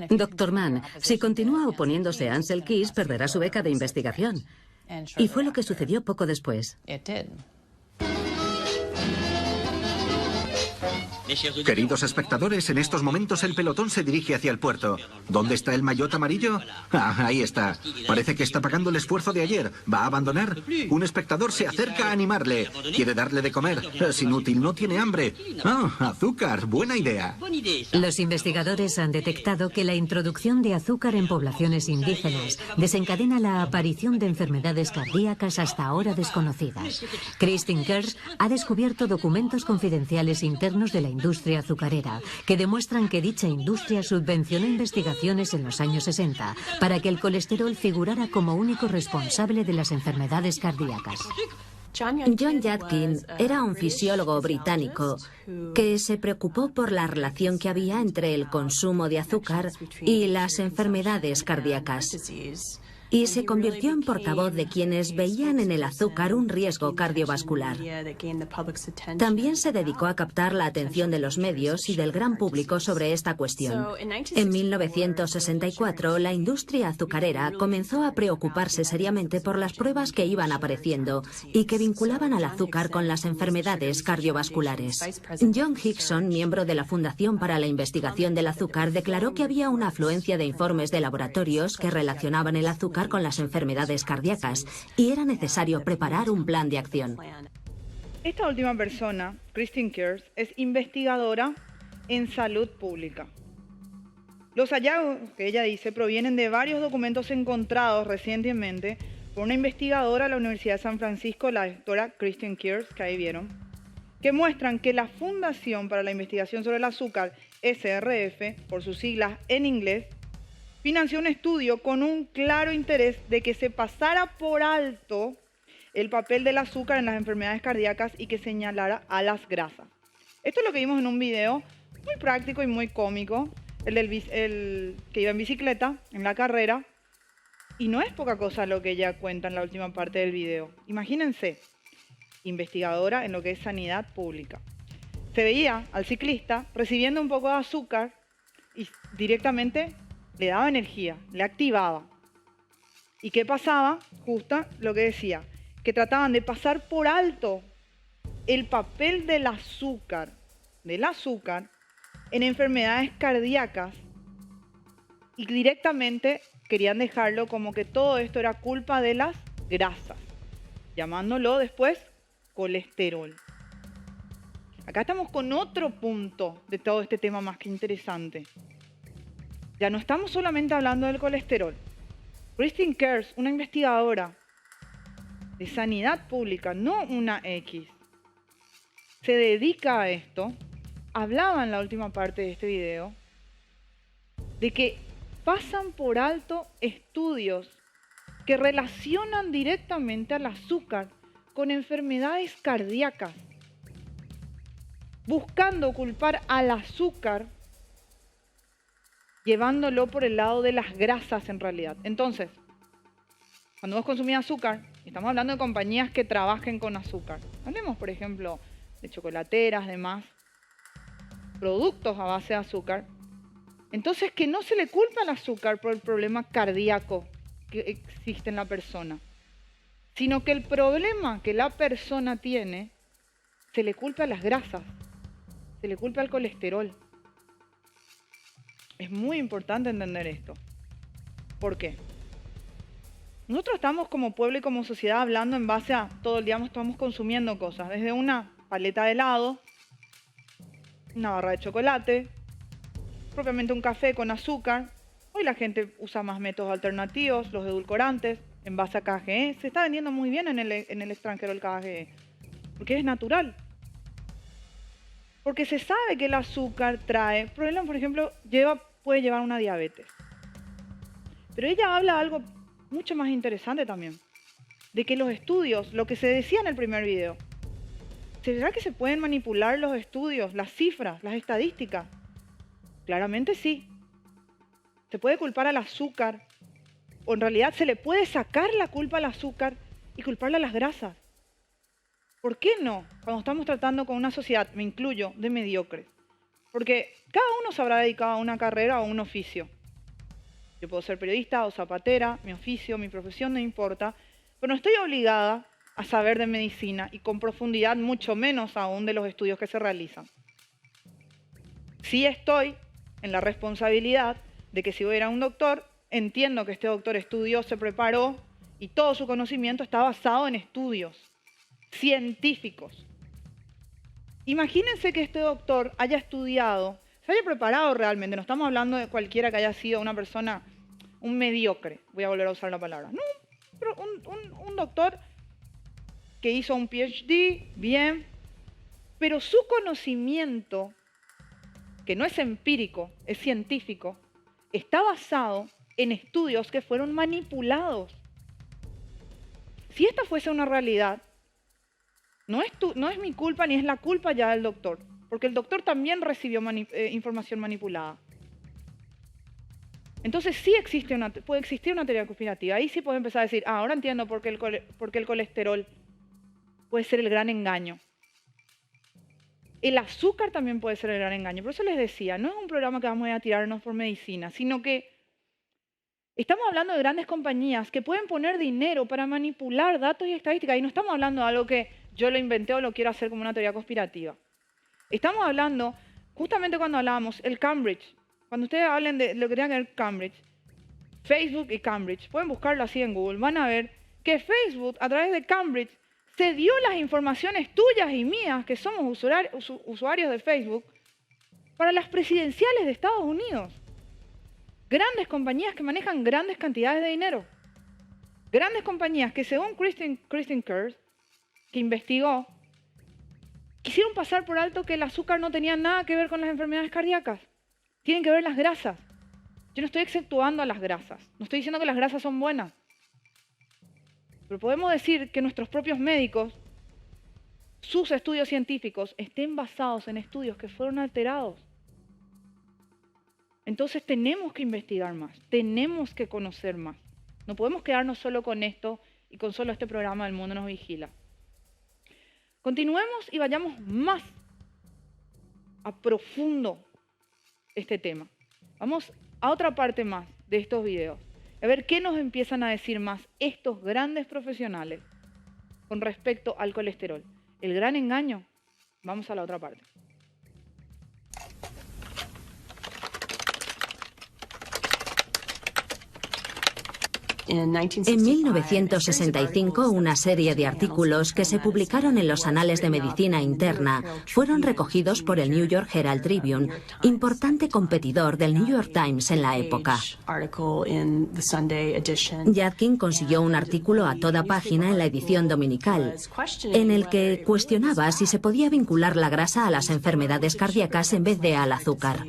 «Dr. Mann, si continúa oponiéndose a Ansel Keys, perderá su beca de investigación». Y fue lo que sucedió poco después. Queridos espectadores, en estos momentos el pelotón se dirige hacia el puerto. ¿Dónde está el maillot amarillo? Ah, ahí está. Parece que está pagando el esfuerzo de ayer. ¿Va a abandonar? Un espectador se acerca a animarle. Quiere darle de comer. Es inútil, no tiene hambre. Ah, azúcar. Buena idea. Los investigadores han detectado que la introducción de azúcar en poblaciones indígenas desencadena la aparición de enfermedades cardíacas hasta ahora desconocidas. Kristin Kers ha descubierto documentos confidenciales internos de la industria azucarera que demuestran que dicha industria subvencionó investigaciones en los años 60 para que el colesterol figurara como único responsable de las enfermedades cardíacas. John Yadkin era un fisiólogo británico que se preocupó por la relación que había entre el consumo de azúcar y las enfermedades cardíacas. Y se convirtió en portavoz de quienes veían en el azúcar un riesgo cardiovascular. También se dedicó a captar la atención de los medios y del gran público sobre esta cuestión. En 1964, la industria azucarera comenzó a preocuparse seriamente por las pruebas que iban apareciendo y que vinculaban al azúcar con las enfermedades cardiovasculares. John Hickson, miembro de la Fundación para la Investigación del Azúcar, declaró que había una afluencia de informes de laboratorios que relacionaban el azúcar con las enfermedades cardíacas y era necesario preparar un plan de acción. Esta última persona, Kristin Kers, es investigadora en salud pública. Los hallazgos que ella dice provienen de varios documentos encontrados recientemente por una investigadora de la Universidad de San Francisco, la doctora Kristin Kers, que ahí vieron, que muestran que la Fundación para la Investigación sobre el Azúcar, SRF, por sus siglas en inglés, financió un estudio con un claro interés de que se pasara por alto el papel del azúcar en las enfermedades cardíacas y que señalara a las grasas. Esto es lo que vimos en un video muy práctico y muy cómico, el que iba en bicicleta, en la carrera, y no es poca cosa lo que ella cuenta en la última parte del video. Imagínense, investigadora en lo que es sanidad pública. Se veía al ciclista recibiendo un poco de azúcar y directamente le daba energía, le activaba. ¿Y qué pasaba? Justo lo que decía, que trataban de pasar por alto el papel del azúcar en enfermedades cardíacas y directamente querían dejarlo como que todo esto era culpa de las grasas, llamándolo después colesterol. Acá estamos con otro punto de todo este tema más que interesante. Ya no estamos solamente hablando del colesterol. Kristin Kers, una investigadora de sanidad pública, no una X, se dedica a esto. Hablaba en la última parte de este video de que pasan por alto estudios que relacionan directamente al azúcar con enfermedades cardíacas, buscando culpar al azúcar, llevándolo por el lado de las grasas en realidad. Entonces, cuando vos consumís azúcar, estamos hablando de compañías que trabajen con azúcar. Hablemos, por ejemplo, de chocolateras, demás, productos a base de azúcar. Entonces, que no se le culpa al azúcar por el problema cardíaco que existe en la persona, sino que el problema que la persona tiene se le culpa a las grasas, se le culpa al colesterol. Es muy importante entender esto. ¿Por qué? Nosotros estamos como pueblo y como sociedad hablando en base a todo el día estamos consumiendo cosas, desde una paleta de helado, una barra de chocolate, propiamente un café con azúcar. Hoy la gente usa más métodos alternativos, los edulcorantes, en base a KGE. Se está vendiendo muy bien en el extranjero el KGE, porque es natural. Porque se sabe que el azúcar trae problemas, por ejemplo, puede llevar una diabetes. Pero ella habla de algo mucho más interesante también, de que los estudios, lo que se decía en el primer video, ¿será que se pueden manipular los estudios, las cifras, las estadísticas? Claramente sí. Se puede culpar al azúcar, o en realidad se le puede sacar la culpa al azúcar y culparle a las grasas. ¿Por qué no? Cuando estamos tratando con una sociedad, me incluyo, de mediocres. Porque cada uno se habrá dedicado a una carrera o a un oficio. Yo puedo ser periodista o zapatera, mi oficio, mi profesión, no importa, pero no estoy obligada a saber de medicina y con profundidad mucho menos aún de los estudios que se realizan. Sí estoy en la responsabilidad de que si voy a ir a un doctor, entiendo que este doctor estudió, se preparó y todo su conocimiento está basado en estudios científicos. Imagínense que este doctor haya estudiado, se haya preparado realmente, no estamos hablando de cualquiera que haya sido una persona, un mediocre, voy a volver a usar la palabra, no, pero un doctor que hizo un PhD, bien, pero su conocimiento, que no es empírico, es científico, está basado en estudios que fueron manipulados. Si esta fuese una realidad, no es mi culpa ni es la culpa ya del doctor, porque el doctor también recibió información manipulada. Entonces sí puede existir una teoría conspirativa. Ahí sí puedo empezar a decir, ahora entiendo por qué el colesterol puede ser el gran engaño. El azúcar también puede ser el gran engaño. Por eso les decía, no es un programa que vamos a tirarnos por medicina, sino que estamos hablando de grandes compañías que pueden poner dinero para manipular datos y estadísticas. Y no estamos hablando de algo que yo lo inventé o lo quiero hacer como una teoría conspirativa. Estamos hablando, justamente cuando hablábamos, el Cambridge. Cuando ustedes hablen de lo que tenga que ver Cambridge, Facebook y Cambridge, pueden buscarlo así en Google, van a ver que Facebook, a través de Cambridge, se dio las informaciones tuyas y mías, que somos usuarios de Facebook, para las presidenciales de Estados Unidos. Grandes compañías que manejan grandes cantidades de dinero. Grandes compañías que, según Kristen Kerr, que investigó, quisieron pasar por alto que el azúcar no tenía nada que ver con las enfermedades cardíacas. Tienen que ver las grasas. Yo no estoy exceptuando a las grasas. No estoy diciendo que las grasas son buenas. Pero podemos decir que nuestros propios médicos, sus estudios científicos, estén basados en estudios que fueron alterados. Entonces tenemos que investigar más, tenemos que conocer más. No podemos quedarnos solo con esto y con solo este programa El Mundo Nos Vigila. Continuemos y vayamos más a profundo este tema. Vamos a otra parte más de estos videos. A ver qué nos empiezan a decir más estos grandes profesionales con respecto al colesterol. El gran engaño. Vamos a la otra parte. En 1965, una serie de artículos que se publicaron en los Anales de Medicina Interna fueron recogidos por el New York Herald Tribune, importante competidor del New York Times en la época. Yadkin consiguió un artículo a toda página en la edición dominical, en el que cuestionaba si se podía vincular la grasa a las enfermedades cardíacas en vez de al azúcar.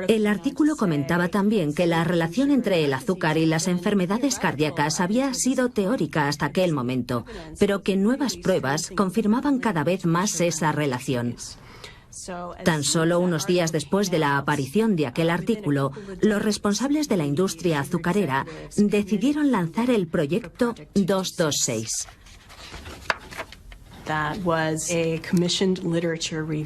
El artículo comentaba también que la relación entre el azúcar y las enfermedades cardíacas había sido teórica hasta aquel momento, pero que nuevas pruebas confirmaban cada vez más esa relación. Tan solo unos días después de la aparición de aquel artículo, los responsables de la industria azucarera decidieron lanzar el proyecto 226.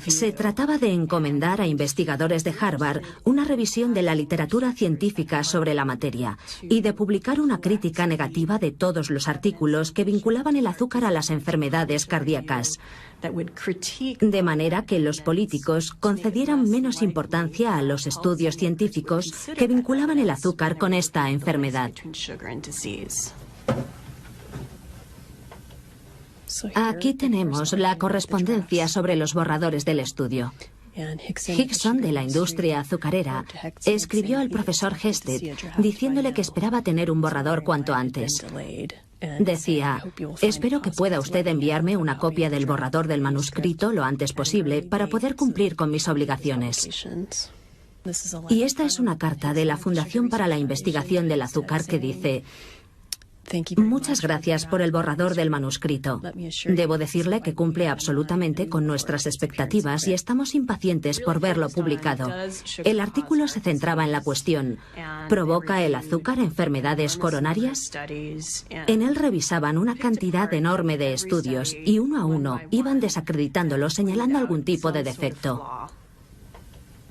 Se trataba de encomendar a investigadores de Harvard una revisión de la literatura científica sobre la materia y de publicar una crítica negativa de todos los artículos que vinculaban el azúcar a las enfermedades cardíacas, de manera que los políticos concedieran menos importancia a los estudios científicos que vinculaban el azúcar con esta enfermedad. Aquí tenemos la correspondencia sobre los borradores del estudio. Hickson, de la industria azucarera, escribió al profesor Hested diciéndole que esperaba tener un borrador cuanto antes. Decía: espero que pueda usted enviarme una copia del borrador del manuscrito lo antes posible para poder cumplir con mis obligaciones. Y esta es una carta de la Fundación para la Investigación del Azúcar que dice: muchas gracias por el borrador del manuscrito. Debo decirle que cumple absolutamente con nuestras expectativas y estamos impacientes por verlo publicado. El artículo se centraba en la cuestión: ¿provoca el azúcar enfermedades coronarias? En él revisaban una cantidad enorme de estudios y uno a uno iban desacreditándolos, señalando algún tipo de defecto.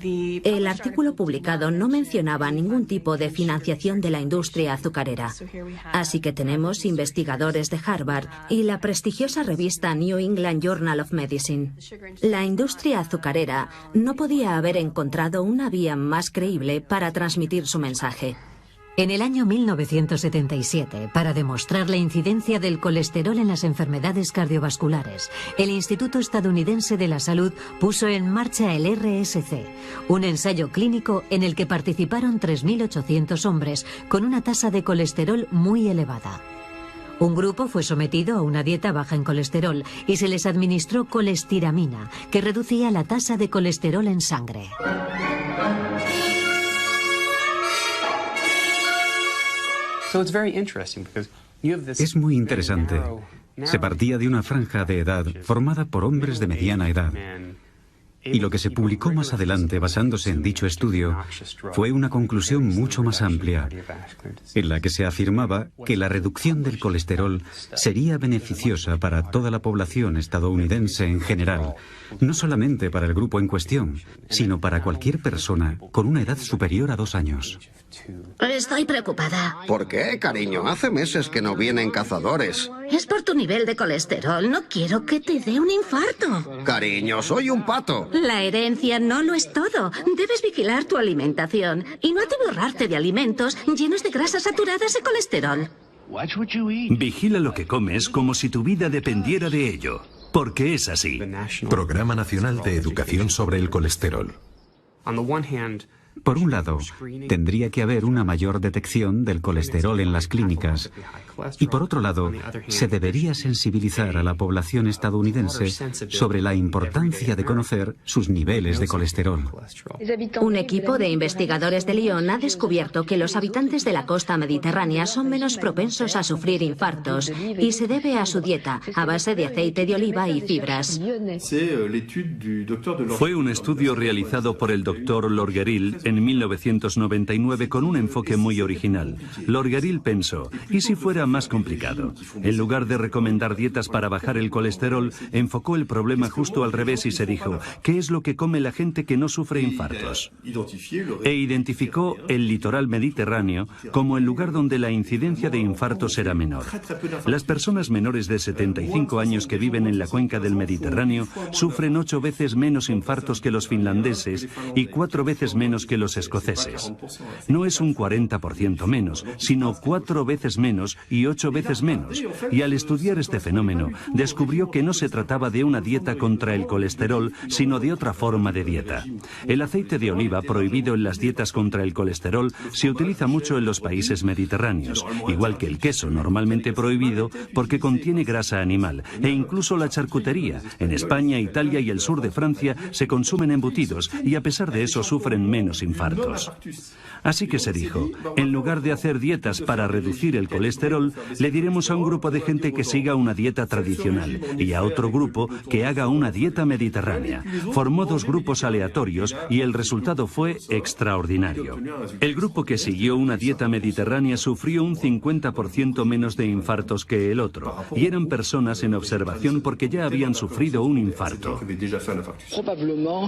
El artículo publicado no mencionaba ningún tipo de financiación de la industria azucarera. Así que tenemos investigadores de Harvard y la prestigiosa revista New England Journal of Medicine. La industria azucarera no podía haber encontrado una vía más creíble para transmitir su mensaje. En el año 1977, para demostrar la incidencia del colesterol en las enfermedades cardiovasculares, el Instituto Estadounidense de la Salud puso en marcha el RSC, un ensayo clínico en el que participaron 3.800 hombres con una tasa de colesterol muy elevada. Un grupo fue sometido a una dieta baja en colesterol y se les administró colestiramina, que reducía la tasa de colesterol en sangre. Es muy interesante. Se partía de una franja de edad formada por hombres de mediana edad. Y lo que se publicó más adelante basándose en dicho estudio fue una conclusión mucho más amplia, en la que se afirmaba que la reducción del colesterol sería beneficiosa para toda la población estadounidense en general, no solamente para el grupo en cuestión, sino para cualquier persona con una edad superior a 2 años. Estoy preocupada. ¿Por qué, cariño? Hace meses que no vienen cazadores. Es por tu nivel de colesterol. No quiero que te dé un infarto. Cariño, soy un pato. La herencia no lo es todo. Debes vigilar tu alimentación y no atiborrarte de alimentos llenos de grasas saturadas y colesterol. Vigila lo que comes como si tu vida dependiera de ello, porque es así. Programa Nacional de Educación sobre el Colesterol. Por un lado, tendría que haber una mayor detección del colesterol en las clínicas y por otro lado, se debería sensibilizar a la población estadounidense sobre la importancia de conocer sus niveles de colesterol. Un equipo de investigadores de Lyon ha descubierto que los habitantes de la costa mediterránea son menos propensos a sufrir infartos y se debe a su dieta a base de aceite de oliva y fibras. Fue un estudio realizado por el Dr. Lorgeril en 1999 con un enfoque muy original. Lorgeril pensó: ¿y si fuera más complicado? En lugar de recomendar dietas para bajar el colesterol, enfocó el problema justo al revés y se dijo: ¿qué es lo que come la gente que no sufre infartos? E identificó el litoral mediterráneo como el lugar donde la incidencia de infartos era menor. Las personas menores de 75 años que viven en la cuenca del Mediterráneo sufren 8 veces menos infartos que los finlandeses y 4 veces menos que los escoceses. No es un 40% menos, sino 4 veces menos y 8 veces menos. Y al estudiar este fenómeno, descubrió que no se trataba de una dieta contra el colesterol, sino de otra forma de dieta. El aceite de oliva, prohibido en las dietas contra el colesterol, se utiliza mucho en los países mediterráneos, igual que el queso, normalmente prohibido porque contiene grasa animal, e incluso la charcutería. En España, Italia y el sur de Francia se consumen embutidos y a pesar de eso sufren menos infartos. Así que se dijo: en lugar de hacer dietas para reducir el colesterol, le diremos a un grupo de gente que siga una dieta tradicional y a otro grupo que haga una dieta mediterránea. Formó 2 grupos aleatorios y el resultado fue extraordinario. El grupo que siguió una dieta mediterránea sufrió un 50% menos de infartos que el otro, y eran personas en observación porque ya habían sufrido un infarto.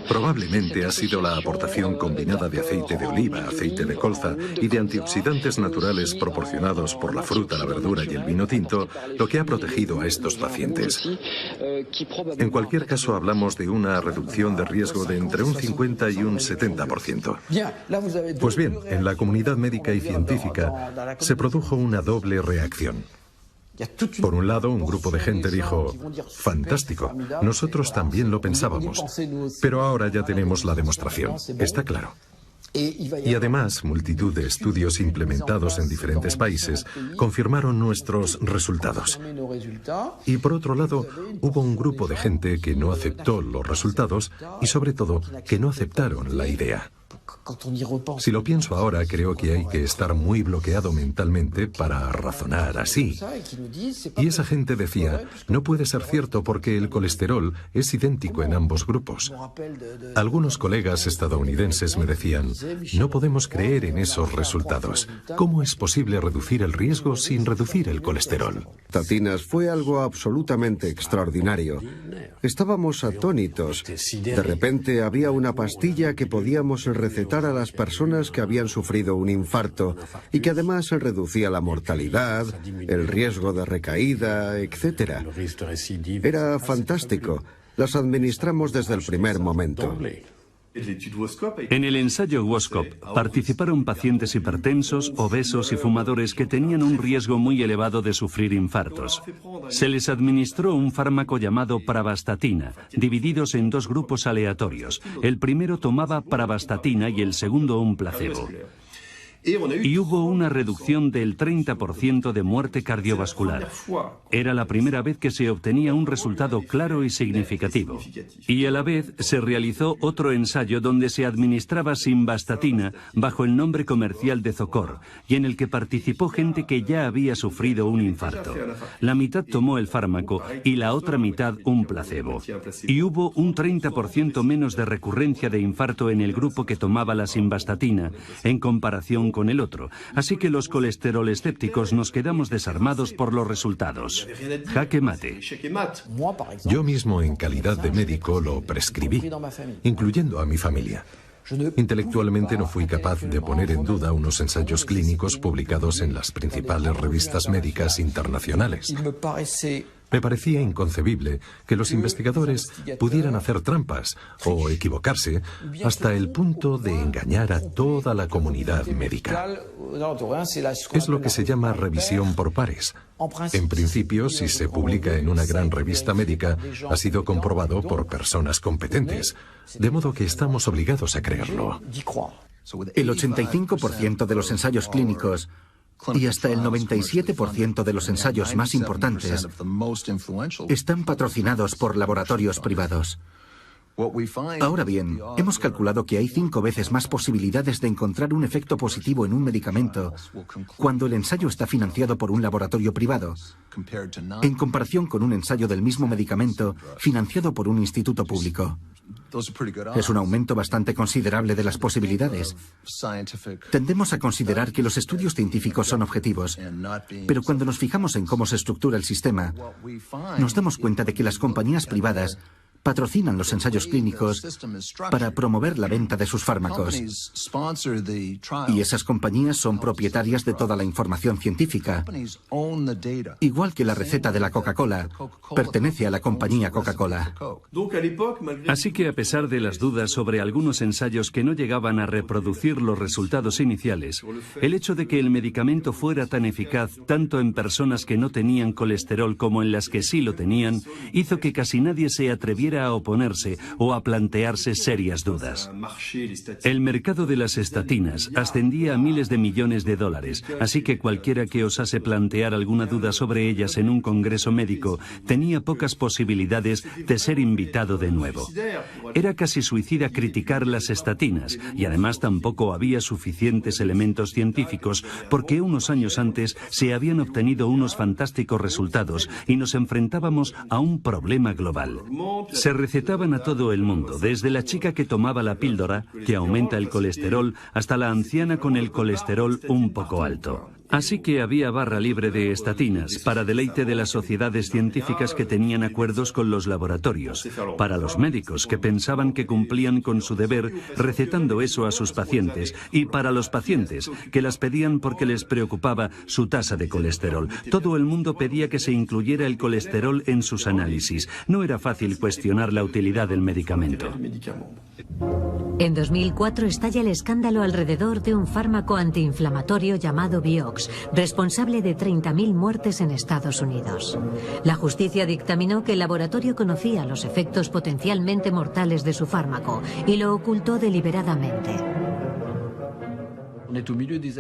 Probablemente ha sido la aportación combinada de aceite de oliva, aceite de colza y de antioxidantes naturales proporcionados por la fruta, la verdura y el vino tinto lo que ha protegido a estos pacientes. En cualquier caso, hablamos de una reducción de riesgo de entre un 50 y un 70%. Pues bien, en la comunidad médica y científica se produjo una doble reacción. Por un lado, un grupo de gente dijo, fantástico, nosotros también lo pensábamos, pero ahora ya tenemos la demostración, está claro. Y además, multitud de estudios implementados en diferentes países confirmaron nuestros resultados. Y por otro lado, hubo un grupo de gente que no aceptó los resultados y sobre todo que no aceptaron la idea. Si lo pienso ahora, creo que hay que estar muy bloqueado mentalmente para razonar así. Y esa gente decía, no puede ser cierto porque el colesterol es idéntico en ambos grupos. Algunos colegas estadounidenses me decían, no podemos creer en esos resultados. ¿Cómo es posible reducir el riesgo sin reducir el colesterol? Tatinas, fue algo absolutamente extraordinario. Estábamos atónitos. De repente había una pastilla que podíamos recetar a las personas que habían sufrido un infarto y que además reducía la mortalidad, el riesgo de recaída, etc. Era fantástico. Las administramos desde el primer momento. En el ensayo WOSCOP participaron pacientes hipertensos, obesos y fumadores que tenían un riesgo muy elevado de sufrir infartos. Se les administró un fármaco llamado pravastatina, divididos en dos grupos aleatorios. El primero tomaba pravastatina y el segundo un placebo. Y hubo una reducción del 30% de muerte cardiovascular. Era la primera vez que se obtenía un resultado claro y significativo. Y a la vez se realizó otro ensayo donde se administraba simvastatina bajo el nombre comercial de Zocor, y en el que participó gente que ya había sufrido un infarto. La mitad tomó el fármaco y la otra mitad un placebo. Y hubo un 30% menos de recurrencia de infarto en el grupo que tomaba la simvastatina en comparación con el otro, así que los colesterol escépticos nos quedamos desarmados por los resultados. Jaque mate. Yo mismo, en calidad de médico, lo prescribí, incluyendo a mi familia. Intelectualmente no fui capaz de poner en duda unos ensayos clínicos publicados en las principales revistas médicas internacionales. Me parecía inconcebible que los investigadores pudieran hacer trampas o equivocarse hasta el punto de engañar a toda la comunidad médica. Es lo que se llama revisión por pares. En principio, si se publica en una gran revista médica, ha sido comprobado por personas competentes, de modo que estamos obligados a creerlo. El 85% de los ensayos clínicos y hasta el 97% de los ensayos más importantes están patrocinados por laboratorios privados. Ahora bien, hemos calculado que hay 5 veces más posibilidades de encontrar un efecto positivo en un medicamento cuando el ensayo está financiado por un laboratorio privado, en comparación con un ensayo del mismo medicamento financiado por un instituto público. Es un aumento bastante considerable de las posibilidades. Tendemos a considerar que los estudios científicos son objetivos, pero cuando nos fijamos en cómo se estructura el sistema, nos damos cuenta de que las compañías privadas patrocinan los ensayos clínicos para promover la venta de sus fármacos. Y esas compañías son propietarias de toda la información científica. Igual que la receta de la Coca-Cola pertenece a la compañía Coca-Cola. Así que a pesar de las dudas sobre algunos ensayos que no llegaban a reproducir los resultados iniciales, el hecho de que el medicamento fuera tan eficaz tanto en personas que no tenían colesterol como en las que sí lo tenían, hizo que casi nadie se atreviera a oponerse o a plantearse serias dudas. El mercado de las estatinas ascendía a miles de millones de dólares, así que cualquiera que osase plantear alguna duda sobre ellas en un congreso médico tenía pocas posibilidades de ser invitado de nuevo. Era casi suicida criticar las estatinas y además tampoco había suficientes elementos científicos porque unos años antes se habían obtenido unos fantásticos resultados y nos enfrentábamos a un problema global. Se recetaban a todo el mundo, desde la chica que tomaba la píldora, que aumenta el colesterol, hasta la anciana con el colesterol un poco alto. Así que había barra libre de estatinas, para deleite de las sociedades científicas que tenían acuerdos con los laboratorios, para los médicos que pensaban que cumplían con su deber recetando eso a sus pacientes, y para los pacientes que las pedían porque les preocupaba su tasa de colesterol. Todo el mundo pedía que se incluyera el colesterol en sus análisis. No era fácil cuestionar la utilidad del medicamento. En 2004 estalla el escándalo alrededor de un fármaco antiinflamatorio llamado Vioxx. Fox, responsable de 30.000 muertes en Estados Unidos. La justicia dictaminó que el laboratorio conocía los efectos potencialmente mortales de su fármaco y lo ocultó deliberadamente.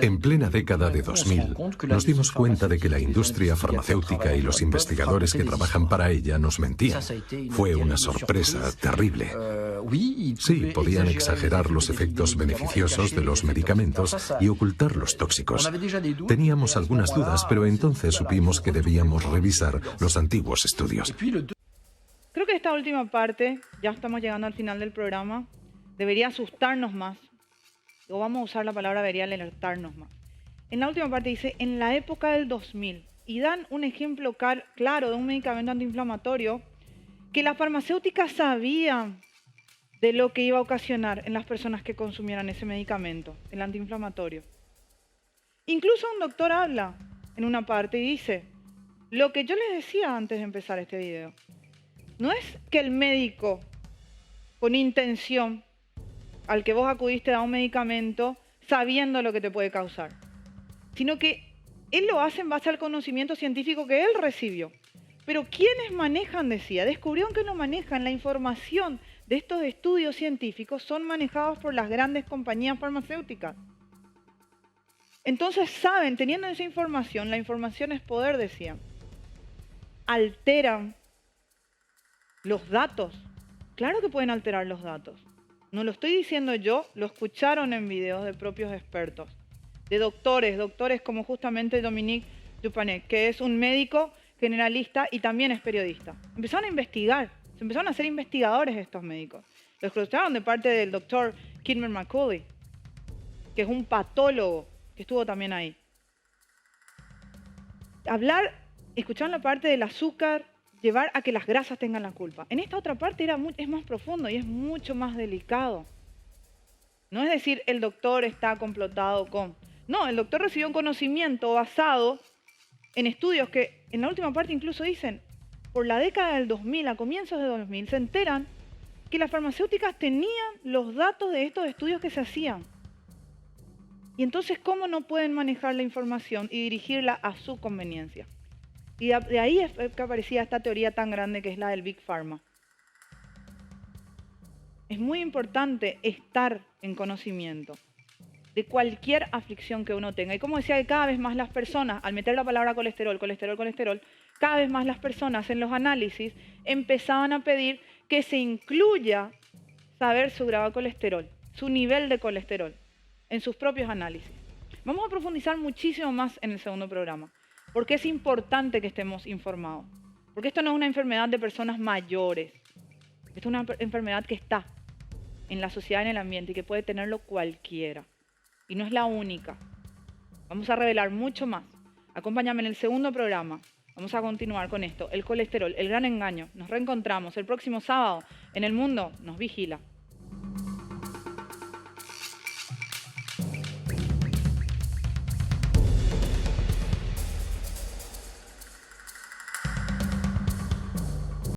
En plena década de 2000, nos dimos cuenta de que la industria farmacéutica y los investigadores que trabajan para ella nos mentían. Fue una sorpresa terrible. Sí, podían exagerar los efectos beneficiosos de los medicamentos y ocultar los tóxicos. Teníamos algunas dudas, pero entonces supimos que debíamos revisar los antiguos estudios. Creo que esta última parte, ya estamos llegando al final del programa, debería asustarnos más. O vamos a usar la palabra debería alertarnos más. En la última parte dice, en la época del 2000, y dan un ejemplo claro de un medicamento antiinflamatorio que las farmacéuticas sabían de lo que iba a ocasionar en las personas que consumieran ese medicamento, el antiinflamatorio. Incluso un doctor habla en una parte y dice, lo que yo les decía antes de empezar este video, no es que el médico con intención al que vos acudiste da un medicamento sabiendo lo que te puede causar, sino que él lo hace en base al conocimiento científico que él recibió. Pero ¿quiénes manejan, decía? Descubrieron que lo manejan, la información de estos estudios científicos son manejados por las grandes compañías farmacéuticas. Entonces saben, teniendo esa información, la información es poder, decían, alteran los datos. Claro que pueden alterar los datos. No lo estoy diciendo yo, lo escucharon en videos de propios expertos, de doctores como justamente Dominique Dupanet, que es un médico generalista y también es periodista. Empezaron a investigar, se empezaron a ser investigadores estos médicos. Los escucharon de parte del doctor Kidman McCauley, que es un patólogo que estuvo también ahí. Escucharon la parte del azúcar, llevar a que las grasas tengan la culpa. En esta otra parte es más profundo y es mucho más delicado. No es decir, el doctor está complotado con... No, el doctor recibió un conocimiento basado en estudios que en la última parte incluso dicen, por la década del 2000, a comienzos de 2000, se enteran que las farmacéuticas tenían los datos de estos estudios que se hacían. Y entonces, ¿cómo no pueden manejar la información y dirigirla a su conveniencia? Y de ahí es que aparecía esta teoría tan grande que es la del Big Pharma. Es muy importante estar en conocimiento de cualquier aflicción que uno tenga. Y como decía, que cada vez más las personas, al meter la palabra colesterol, cada vez más las personas en los análisis empezaban a pedir que se incluya saber su grado de colesterol, su nivel de colesterol, en sus propios análisis. Vamos a profundizar muchísimo más en el segundo programa. Porque es importante que estemos informados. Porque esto no es una enfermedad de personas mayores. Esto es una enfermedad que está en la sociedad, en el ambiente, y que puede tenerlo cualquiera. Y no es la única. Vamos a revelar mucho más. Acompáñame en el segundo programa. Vamos a continuar con esto. El colesterol, el gran engaño. Nos reencontramos el próximo sábado en El Mundo Nos Vigila.